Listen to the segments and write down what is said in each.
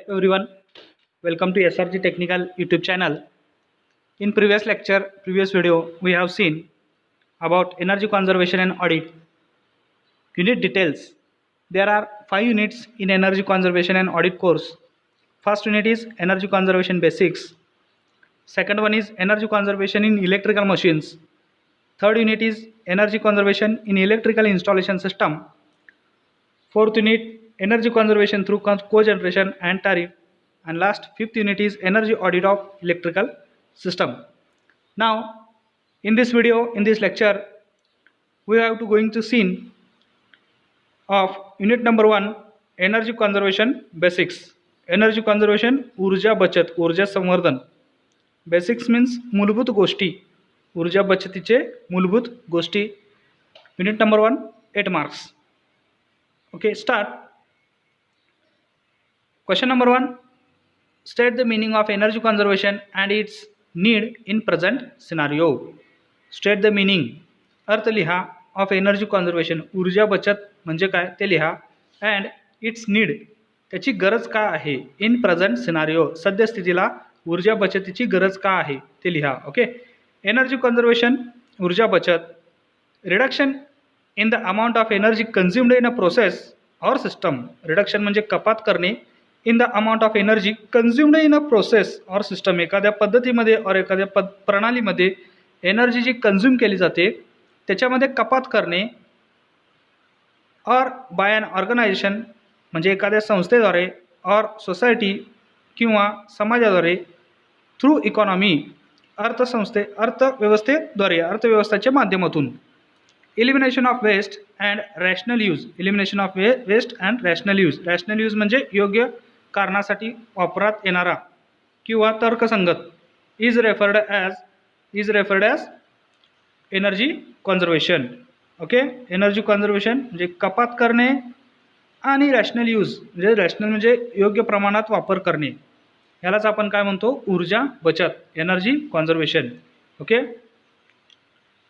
Everyone, welcome to SRG Technical YouTube channel. In previous video, we have seen about energy conservation and audit. Unit details. There are 5 units in energy conservation and audit course. First unit is energy conservation basics. Second one is energy conservation in electrical machines. Third unit is energy conservation in electrical installation system. Fourth unit, energy conservation through cogeneration and tariff. And last, fifth unit is energy audit of electrical system. Now, in this video, in this lecture, we have to going to see of unit number 1, energy conservation basics. Energy conservation, ऊर्जा बचत, ऊर्जा संवर्धन. Basics means मूलभूत गोष्टी, ऊर्जा बचतीचे मूलभूत गोष्टी. Unit number 1, 8 marks. Okay, start. Question number 1. State the meaning of energy conservation and its need in present scenario. State the meaning. अर्थ लिहा of energy conservation. ऊर्जा बचत म्हणजे काय ते लिहा. And its need. त्याची गरज काय आहे. In present scenario. सद्यस्थितीला ऊर्जा बचतीची गरज काय आहे ते लिहा. ओके. Energy conservation. ऊर्जा बचत. Reduction in the amount of energy consumed in a process or system. Reduction म्हणजे कपात करणे. In the amount of energy consumed in a process और सिस्टम. एखाद्या पद्धतीमध्ये और एखाद्या प्रणालीमध्ये एनर्जी जी कन्झ्युम केली जाते त्याच्यामध्ये कपात करणे. और बाय अन ऑर्गनायझेशन म्हणजे एखाद्या संस्थेद्वारे और सोसायटी किंवा समाजाद्वारे थ्रू इकॉनॉमी अर्थव्यवस्थेद्वारे अर्थव्यवस्थेच्या माध्यमातून. Elimination of waste and rational use. Elimination of waste and rational use. Rational use म्हणजे योग्य कारणासाठी वापरात येणारा किंवा तर्कसंगत. Is referred as energy conservation. Okay. Energy conservation म्हणजे कपात करणे आणि रॅशनल यूज म्हणजे रॅशनल म्हणजे योग्य प्रमाणात वापर करणे. यालाच आपण काय म्हणतो ऊर्जा बचत. Energy conservation. Okay.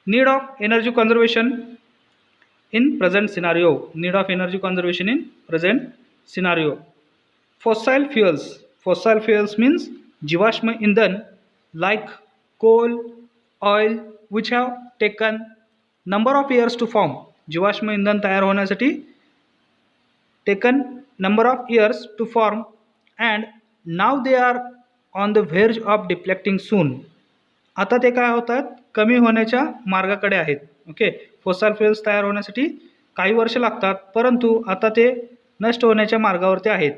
Need of energy conservation in present scenario. Need of energy conservation in present scenario. Fossil fuels. Fossil fuels means जीवाश्म इंधन like coal, oil which have taken number of years to form. जीवाश्म इंधन तयार होण्यासाठी taken number of years to form and now they are on the verge of depleting soon. आता ते काय होतात कमी होण्याच्या मार्गाकडे आहेत. ओके. Fossil fuels तयार होण्यासाठी काही वर्ष लागतात परंतु आता ते नष्ट होण्याच्या मार्गावरती आहेत.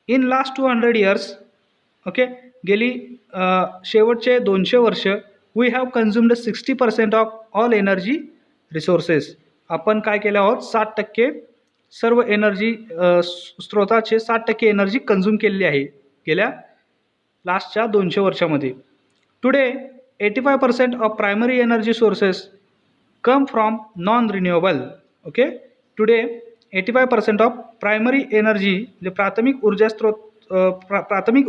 In last 200 years. ओके. गेली शेवटचे 200 वर्ष we have consumed 60% of all energy resources. आपण काय केलं आहोत 60% सर्व एनर्जी स्रोताचे 60% एनर्जी कन्झ्युम केलेली आहे गेल्या लास्टच्या 200 वर्षामध्ये. Today 85% of primary energy sources come from non renewable. Okay. Today 85% of primary energy म्हणजे प्राथमिक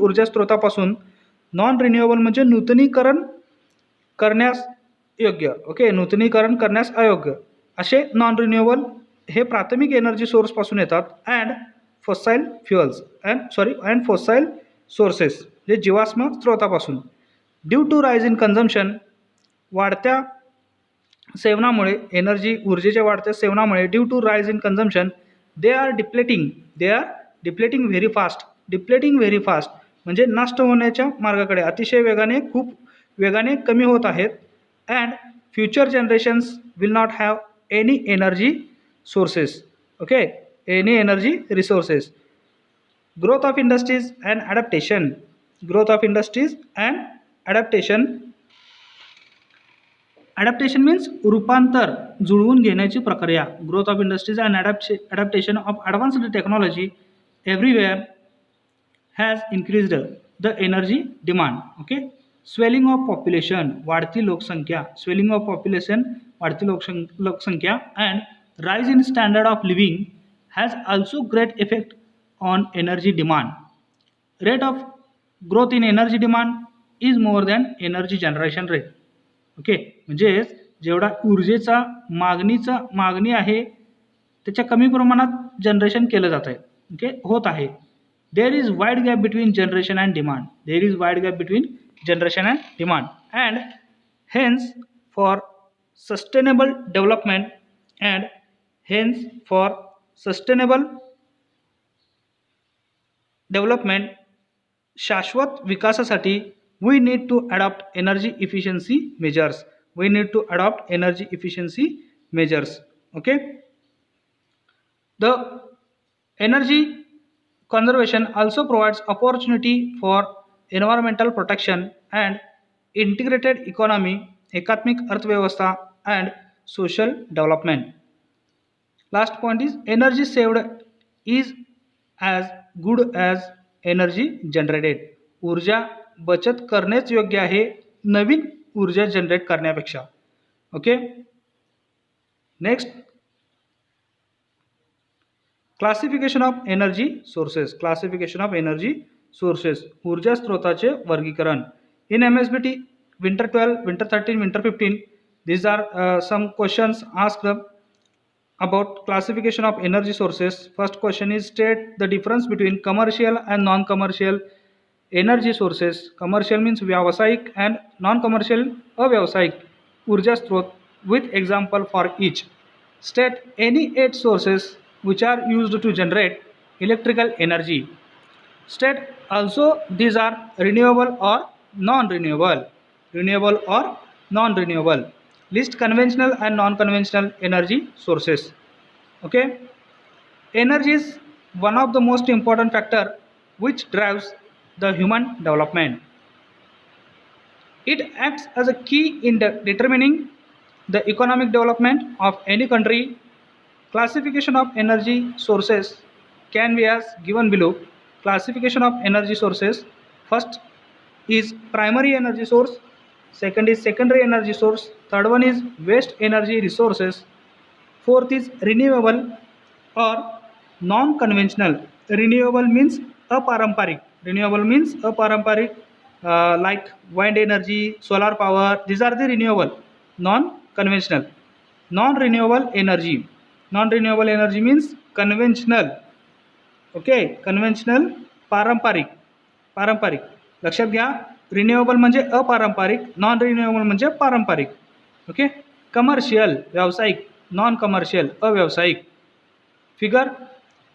ऊर्जा स्रोतापासून नॉन रिन्युएबल म्हणजे नूतनीकरण करण्यास योग्य. ओके. नूतनीकरण करण्यास अयोग्य असे नॉन रिन्युएबल हे प्राथमिक एनर्जी सोर्सपासून येतात. And fossil fuels and fossil sources म्हणजे जीवाश्म स्रोतापासून. Due to rise in consumption. वाढत्या सेवनामुळे एनर्जी ऊर्जेच्या वाढत्या सेवनामुळे due to rise in consumption they are depleting very fast. Depleting very fast म्हणजे नष्ट होण्याच्या मार्गाकडे अतिशय वेगाने खूप वेगाने कमी होत आहेत. And future generations will not have any energy sources. Okay. Any energy resources. Growth of industries and adaptation. Growth of industries and adaptation. Adaptation means रूपांतर जुळवून घेण्याची प्रक्रिया. Growth of industries and adaptation of advanced technology everywhere has increased the energy demand. Okay. Swelling of population. वाढती लोकसंख्या. Swelling of population वाढती लोकसंख्या. And rise in standard of living has also great effect on energy demand. Rate of growth in energy demand is more than energy generation rate. Okay. म्हणजे जेवढा ऊर्जेचा मागणी आहे त्याच्या कमी प्रमाणात जनरेशन केलं जात आहे. ओके. होत आहे. there is wide gap between generation and demand. There is wide gap between generation and demand, and hence for sustainable development and hence for sustainable development शाश्वत विकासासाठी we need to adopt energy efficiency measures. We need to adopt energy efficiency measures. Okay. The energy conservation also provides opportunity for environmental protection and integrated economy, एकात्मिक अर्थव्यवस्था and social development. Last point is energy saved is as good as energy generated. ऊर्जा बचत करणेच योग्य आहे नवीन ऊर्जा generate करण्यापेक्षा. Okay. Next, classification of energy sources. Classification of energy sources, ऊर्जा स्रोताचे वर्गीकरण. इन MSBT winter 12, winter 13, winter 15, these are some questions asked about classification of energy sources. First question is, state the difference between commercial and non-commercial energy sources. Commercial means व्यावसायिक and non-commercial अव्यावसायिक ऊर्जा स्रोत with example for each. State any 8 sources which are used to generate electrical energy. State also these are renewable or non-renewable. Renewable or non-renewable. List conventional and non-conventional energy sources. Okay. Energy is one of the most important factor which drives the human development. It acts as a key in determining the economic development of any country. Classification of energy sources can be as given below. Classification of energy sources: first is primary energy source, second is secondary energy source, third one is waste energy resources, fourth is renewable or non-conventional. Renewable means aparamparik. Renewable means aparamparik, like wind energy, solar power. These are the renewable. Non-conventional. Non-renewable energy. Non-renewable energy means conventional. Okay, conventional, पारंपरिक. पारंपरिक लक्षात घ्या. Renewable म्हणजे अपारंपरिक, non renewable म्हणजे पारंपरिक. Okay. Commercial व्यावसायिक, non commercial अव्यावसायिक. Figure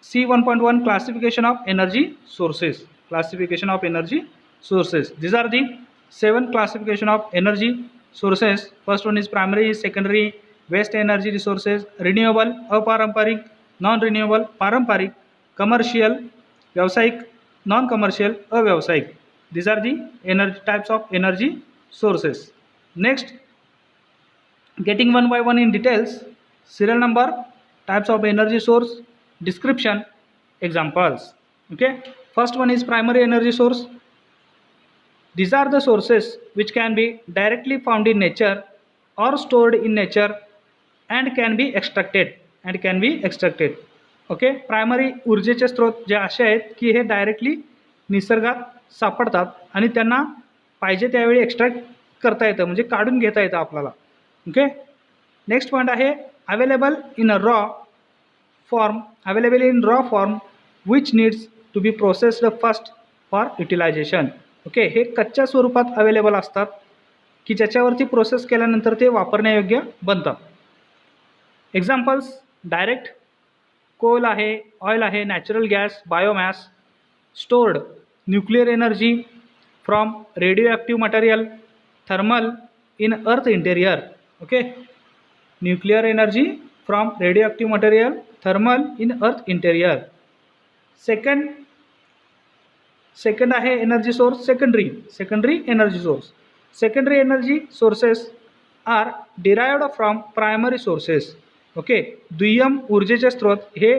C1.1 classification of energy sources. Classification of energy sources. These are the 7 classification of energy sources. First one is primary, secondary, waste energy resources, renewable अपारंपरिक, non renewable पारंपरिक, commercial व्यावसायिक, non commercial अव्यावसायिक. These are the energy types of energy sources. Next, getting one by one in details. Serial number, types of energy source, description, examples. Okay. First one is primary energy source. These are the sources which can be directly found in nature or stored in nature and can be extracted. And can be extracted. Okay. Primary ऊर्जेचे स्रोत जे असे आहेत की हे directly निसर्गात सापडतात आणि त्यांना पाहिजे त्यावेळी एक्स्ट्रॅक्ट करता येतं, म्हणजे काढून घेता येतं आपल्याला. ओके. नेक्स्ट पॉईंट आहे available in a raw form. Available in raw form which needs to be processed first for utilisation. Okay. हे कच्च्या स्वरूपात अवेलेबल असतात की ज्याच्यावरती प्रोसेस केल्यानंतर ते वापरण्यायोग्य बनतात. एक्झाम्पल्स: डायरेक्ट कोल आहे, ऑइल आहे, natural gas, biomass. Stored nuclear energy from radioactive material, thermal in earth interior. Okay. Nuclear energy from radioactive material, thermal in earth interior. Second आहे energy source secondary. Secondary energy source. Secondary energy sources are derived from primary sources. Okay. दुय्यम ऊर्जेचे स्रोत हे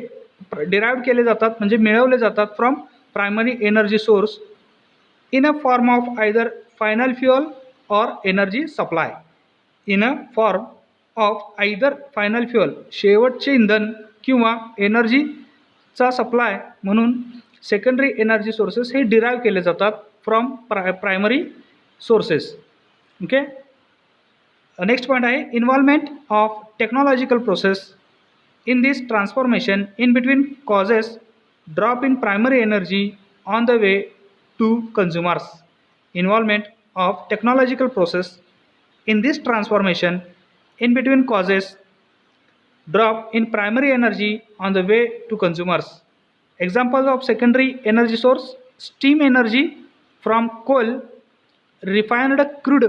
derived केले जातात म्हणजे मिळवले जातात from primary energy source in a form of either final fuel और energy supply. In a form of either final fuel शेवटचे इंधन किंवा एनर्जीचा सप्लाय म्हणून सेकंडरी एनर्जी सोर्सेस हे डिराइव्ह केले जातात from primary sources. Okay. Next point आहे involvement of technological process in this transformation in between causes drop in primary energy on the way to consumers. Involvement of technological process in this transformation in between causes drop in primary energy on the way to consumers. Examples of secondary energy source: steam energy from coal, refined crude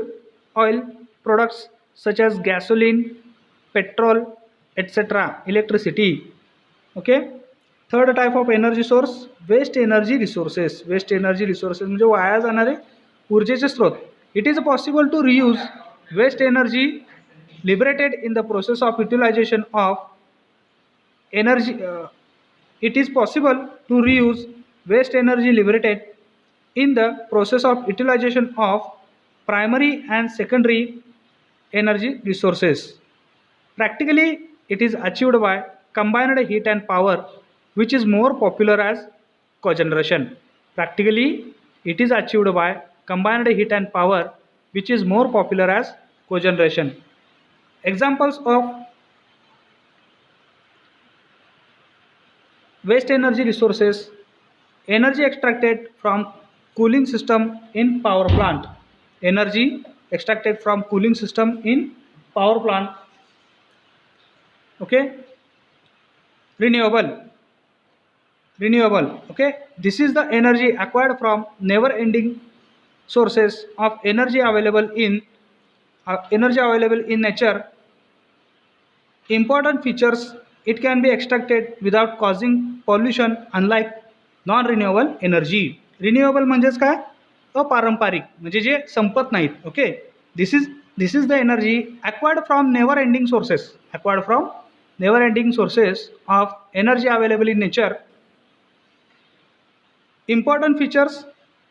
oil products such as gasoline, petrol, etc., electricity. Okay. Third type of energy source waste energy resources. Waste energy resources म्हणजे वाया जाणारे ऊर्जेचे स्रोत. It is possible to reuse waste energy liberated in the process of utilization of energy. It is possible to reuse waste energy liberated in the process of utilization of primary and secondary energy resources. Practically, it is achieved by combined heat and power, which is more popular as cogeneration. Practically, it is achieved by combined heat and power, which is more popular as cogeneration. Examples of waste energy resources: energy extracted from cooling system in power plant. Energy extracted from cooling system in power plant. Okay. Renewable. Okay, this is the energy acquired from never ending sources of energy available in nature. Important features: it can be extracted without causing pollution, unlike non renewable energy. Renewable म्हणजेच काय? अपारंपरिक, म्हणजे जे संपत नाहीत. Okay. This is the energy acquired from never ending sources of energy available in nature. Important features: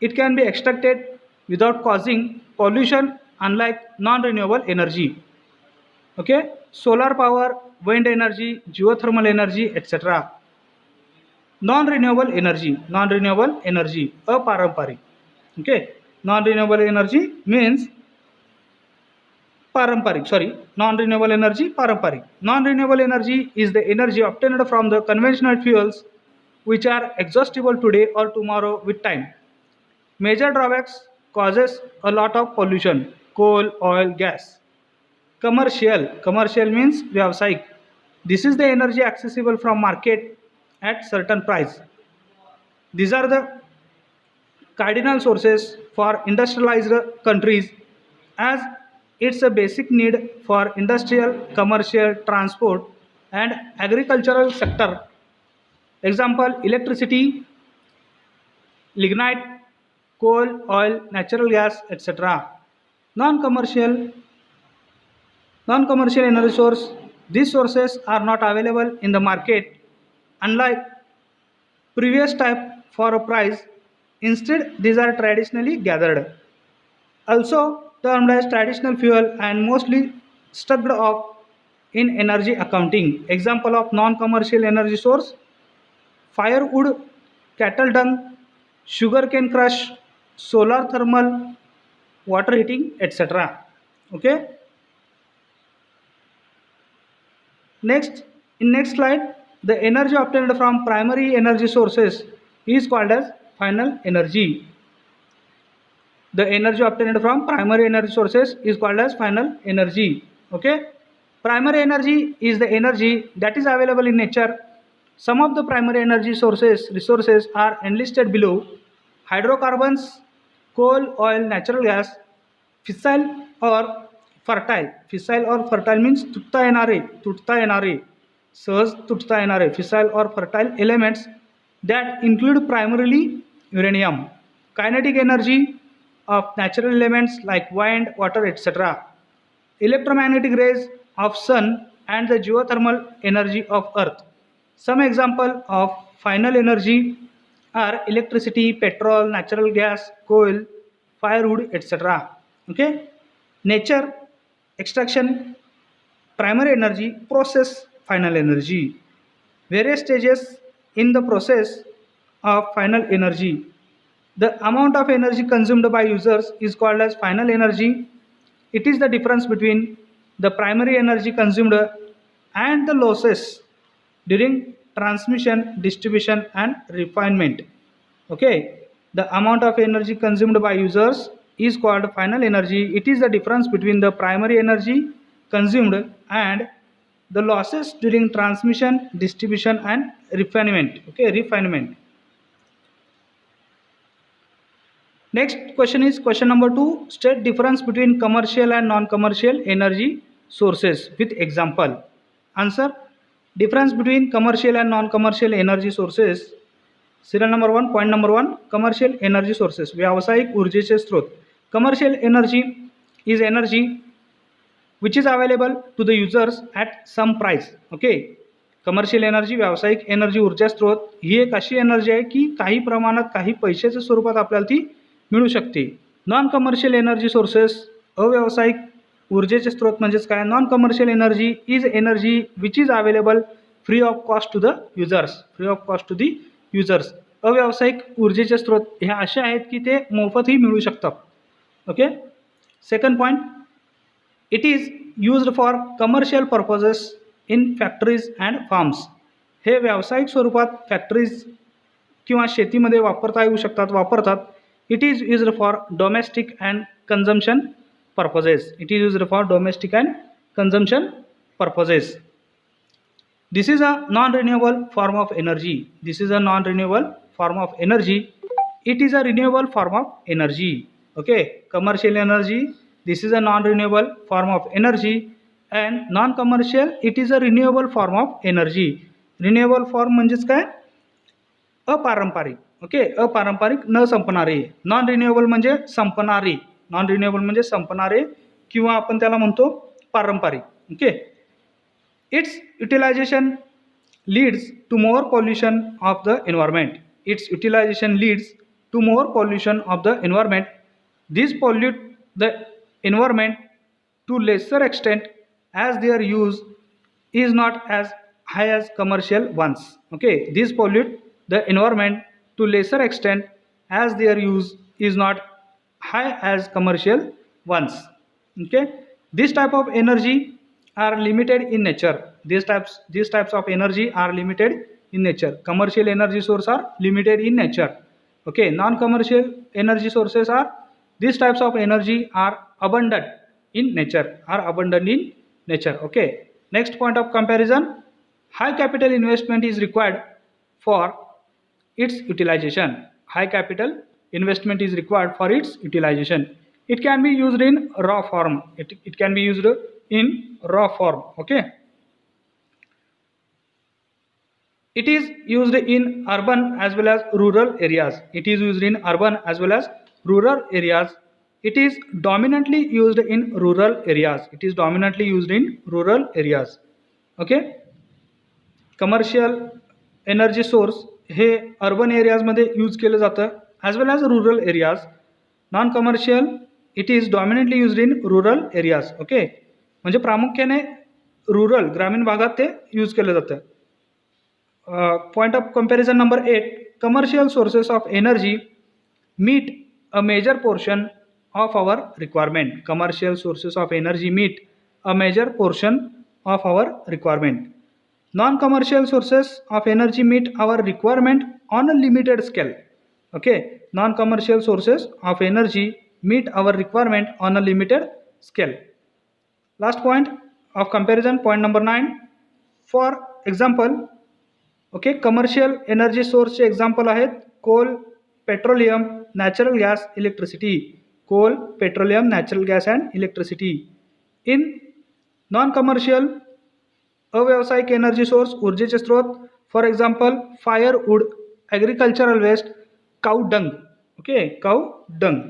it can be extracted without causing pollution, unlike non-renewable energy. Okay, solar power, wind energy, geothermal energy, etc. Non-renewable energy, aparambaric. Okay, non-renewable energy means paramparic. Non-renewable energy, paramparic. Non-renewable energy is the energy obtained from the conventional fuels which are exhaustible today or tomorrow with time. Major drawbacks: causes a lot of pollution, coal, oil, gas. Commercial means vyavasayik. This is the energy accessible from market at certain price. These are the cardinal sources for industrialized countries, as it's a basic need for industrial, commercial, transport and agricultural sector. Example: electricity, lignite, coal, oil, natural gas, etc. Non-commercial energy source: these sources are not available in the market, unlike previous type, for a price. Instead, these are traditionally gathered. Also termed as traditional fuel and mostly struck off in energy accounting. Example of non-commercial energy source: firewood, cattle dung, sugarcane crush, solar thermal, water heating, etc. Okay. Next slide, the energy obtained from primary energy sources is called as final energy. The energy obtained from primary energy sources is called as final energy. Okay. Primary energy is the energy that is available in nature. Some of the primary energy resources are enlisted below: hydrocarbons, coal, oil, natural gas. Fissile or fertile means तुटता येणारे सहज तुटता येणारे fissile or fertile elements that include primarily uranium. Kinetic energy of natural elements like wind, water, etc. Electromagnetic rays of sun and the geothermal energy of earth. Some example of final energy are electricity, petrol, natural gas, coal, firewood, etc. Okay. Nature: extraction, primary energy; process, final energy. Various stages in the process of final energy. The amount of energy consumed by users is called as final energy. It is the difference between the primary energy consumed and the losses during transmission, distribution and refinement. Okay. The amount of energy consumed by users is called final energy. It is the difference between the primary energy consumed and the losses during transmission, distribution and refinement. Okay, refinement. Next question is question number 2. State difference between commercial and non-commercial energy sources with example. Answer. Difference between commercial and non-commercial energy sources. Serial number 1. Point number 1. Commercial energy sources. व्यावसायिक ऊर्जेचे स्रोत. Commercial energy is energy which is available to the users at some price. Okay. Commercial energy, व्यावसायिक energy, ऊर्जा स्रोत ही एक अशी energy आहे की काही प्रमाणात काही पैशाच्या स्वरूपात आपल्याला ती मिळू शकते. नॉन कमर्शियल एनर्जी सोर्सेस, अव्यावसायिक ऊर्जेचे स्रोत म्हणजेच काय. Non commercial energy is energy which is available free of cost to the users. Free of cost to the users. अव्यावसायिक ऊर्जेचे स्रोत हे असे आहेत की ते मोफतही मिळू शकतात. Okay. Second point. It is used for commercial purposes in factories and farms. हे व्यावसायिक स्वरूपात फॅक्टरीज किंवा शेतीमध्ये वापरता येऊ शकतात, वापरतात. It is used for domestic and consumption purposes. It is used for domestic and consumption purposes. This is a non renewable form of energy. This is a non renewable form of energy. It is a renewable form of energy. Okay. Commercial energy, this is a non renewable form of energy. And non commercial, it is a renewable form of energy. Renewable form म्हणजेच काय. अपारंपरिक. Okay. अपारंपरिक, न संपणारे. Non renewable म्हणजे संपणारे. Non renewable म्हणजे संपणारे किंवा आपण त्याला म्हणतो पारंपरिक. Okay. Its utilisation leads to more pollution of the environment. Its utilisation leads to more pollution of the environment. This pollute the environment to lesser extent as their use is not as high as commercial ones. Okay. These pollute the environment to lesser extent as their use is not high as commercial ones. Okay. This type of energy are limited in nature. These types of energy are limited in nature. Commercial energy sources are limited in nature. Okay. Non-commercial energy sources are, these types of energy are abundant in nature, are abundant in nature. Okay. Next point of comparison. High capital investment is required for its utilization. High capital investment is required for its utilization. It can be used in raw form. It can be used in raw form. Okay. It is used in urban as well as rural areas. It is used in urban as well as rural areas. It is dominantly used in rural areas. It is dominantly used in rural areas. Okay. Commercial energy source हे urban एरियाजमध्ये use केलं जातं as well as rural areas. Non commercial, it is dominantly used in rural areas. Okay. म्हणजे प्रामुख्याने rural, ग्रामीण भागात ते use केलं जातं. Point of comparison number 8. Commercial sources of energy meet a major portion of our requirement. Commercial sources of energy meet a major portion of our requirement. Non-commercial sources of energy meet our requirement on a limited scale. Okay. Non-commercial sources of energy meet our requirement on a limited scale. Last point of comparison, point number 9. For example, okay, commercial energy source example आहेत coal, petroleum, natural gas, electricity. Coal, petroleum, natural gas and electricity. In non-commercial, अव्यावसायिक energy source, ऊर्जेचे स्रोत, for example firewood, agricultural waste, cow dung. Okay. Cow Dang.